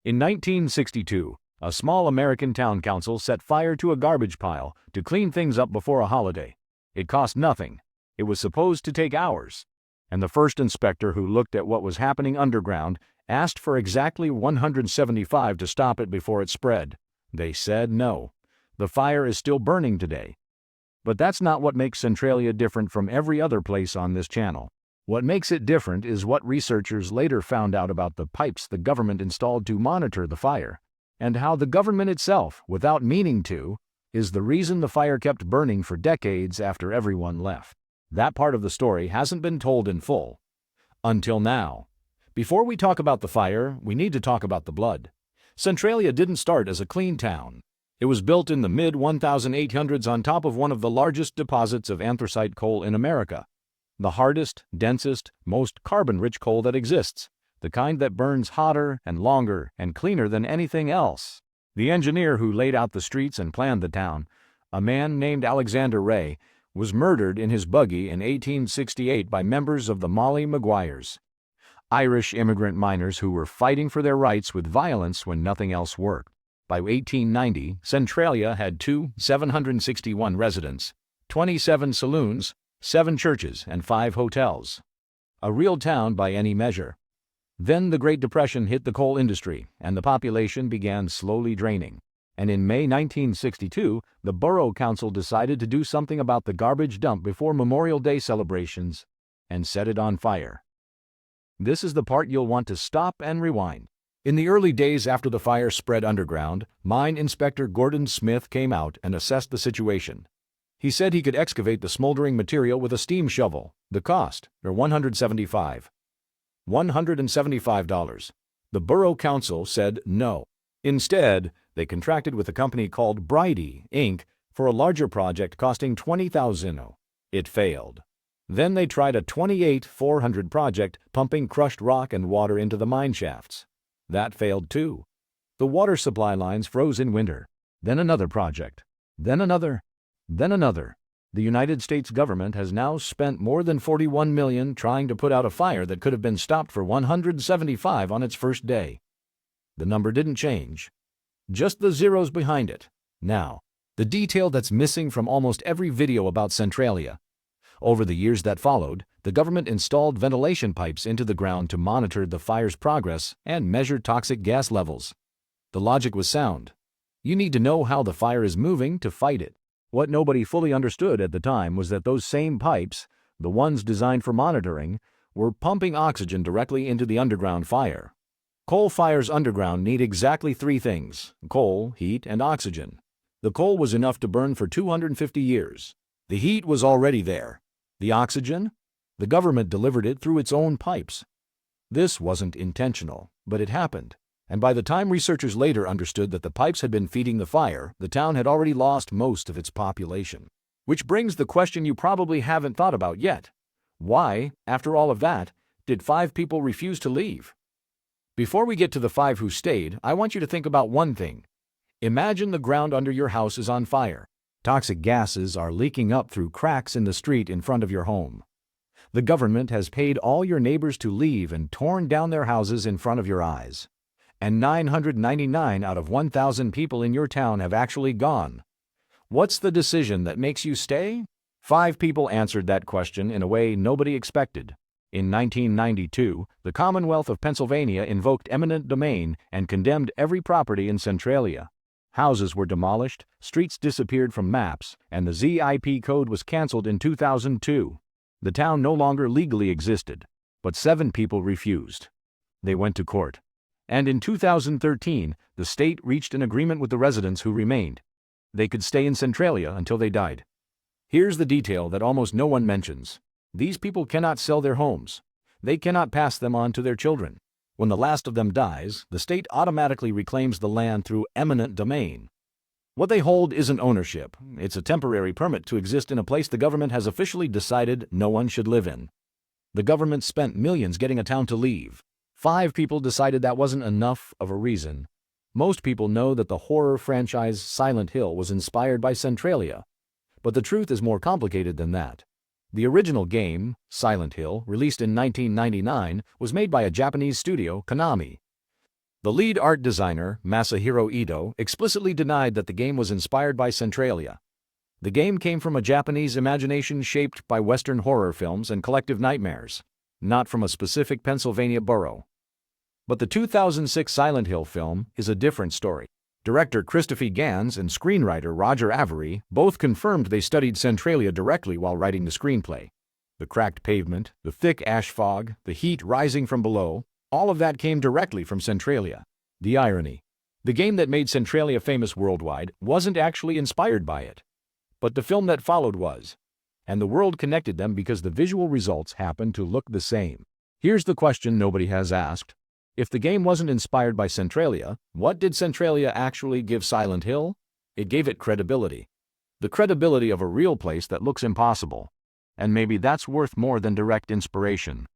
In 1962, a small American town council set fire to a garbage pile to clean things up before a holiday. It cost nothing. It was supposed to take hours. And the first inspector who looked at what was happening underground asked for exactly 175 to stop it before it spread. They said no. The fire is still burning today. But that's not what makes Centralia different from every other place on this channel. What makes it different is what researchers later found out about the pipes the government installed to monitor the fire, and how the government itself, without meaning to, is the reason the fire kept burning for decades after everyone left. That part of the story hasn't been told in full. Until now. Before we talk about the fire, we need to talk about the blood. Centralia didn't start as a clean town. It was built in the mid-1800s on top of one of the largest deposits of anthracite coal in America. The hardest, densest, most carbon-rich coal that exists, the kind that burns hotter and longer and cleaner than anything else. The engineer who laid out the streets and planned the town, a man named Alexander Ray, was murdered in his buggy in 1868 by members of the Molly Maguires, Irish immigrant miners who were fighting for their rights with violence when nothing else worked. By 1890, Centralia had 761 residents, 27 saloons, 7 churches, and 5 hotels. A real town by any measure. Then the Great Depression hit the coal industry, and the population began slowly draining. And in May 1962, the borough council decided to do something about the garbage dump before Memorial Day celebrations, and set it on fire. This is the part you'll want to stop and rewind. In the early days after the fire spread underground, Mine Inspector Gordon Smith came out and assessed the situation. He said he could excavate the smoldering material with a steam shovel. The cost, or $175. The borough council said no. Instead, they contracted with a company called Bridie, Inc. for a larger project costing $20,000. It failed. Then they tried a 28,400 project pumping crushed rock and water into the mine shafts. That failed too. The water supply lines froze in winter. Then another project. Then another. Then another. The United States government has now spent more than $41 million trying to put out a fire that could have been stopped for $175 on its first day. The number didn't change. Just the zeros behind it. Now, the detail that's missing from almost every video about Centralia. Over the years that followed, the government installed ventilation pipes into the ground to monitor the fire's progress and measure toxic gas levels. The logic was sound. You need to know how the fire is moving to fight it. What nobody fully understood at the time was that those same pipes, the ones designed for monitoring, were pumping oxygen directly into the underground fire. Coal fires underground need exactly 3 things: coal, heat, and oxygen. The coal was enough to burn for 250 years. The heat was already there. The oxygen? The government delivered it through its own pipes. This wasn't intentional, but it happened. And by the time researchers later understood that the pipes had been feeding the fire, the town had already lost most of its population. Which brings the question you probably haven't thought about yet. Why, after all of that, did 5 people refuse to leave? Before we get to the 5 who stayed, I want you to think about one thing. Imagine the ground under your house is on fire. Toxic gases are leaking up through cracks in the street in front of your home. The government has paid all your neighbors to leave and torn down their houses in front of your eyes. And 999 out of 1,000 people in your town have actually gone. What's the decision that makes you stay? 5 people answered that question in a way nobody expected. In 1992, the Commonwealth of Pennsylvania invoked eminent domain and condemned every property in Centralia. Houses were demolished, streets disappeared from maps, and the ZIP code was canceled in 2002. The town no longer legally existed, but 7 people refused. They went to court. And in 2013, the state reached an agreement with the residents who remained. They could stay in Centralia until they died. Here's the detail that almost no one mentions. These people cannot sell their homes. They cannot pass them on to their children. When the last of them dies, the state automatically reclaims the land through eminent domain. What they hold isn't ownership. It's a temporary permit to exist in a place the government has officially decided no one should live in. The government spent millions getting a town to leave. 5 people decided that wasn't enough of a reason. Most people know that the horror franchise Silent Hill was inspired by Centralia. But the truth is more complicated than that. The original game, Silent Hill, released in 1999, was made by a Japanese studio, Konami. The lead art designer, Masahiro Ito, explicitly denied that the game was inspired by Centralia. The game came from a Japanese imagination shaped by Western horror films and collective nightmares, not from a specific Pennsylvania borough. But the 2006 Silent Hill film is a different story. Director Christopher Gans and screenwriter Roger Avery both confirmed they studied Centralia directly while writing the screenplay. The cracked pavement, the thick ash fog, the heat rising from below, all of that came directly from Centralia. The irony. The game that made Centralia famous worldwide wasn't actually inspired by it. But the film that followed was. And the world connected them because the visual results happened to look the same. Here's the question nobody has asked. If the game wasn't inspired by Centralia, what did Centralia actually give Silent Hill? It gave it credibility. The credibility of a real place that looks impossible. And maybe that's worth more than direct inspiration.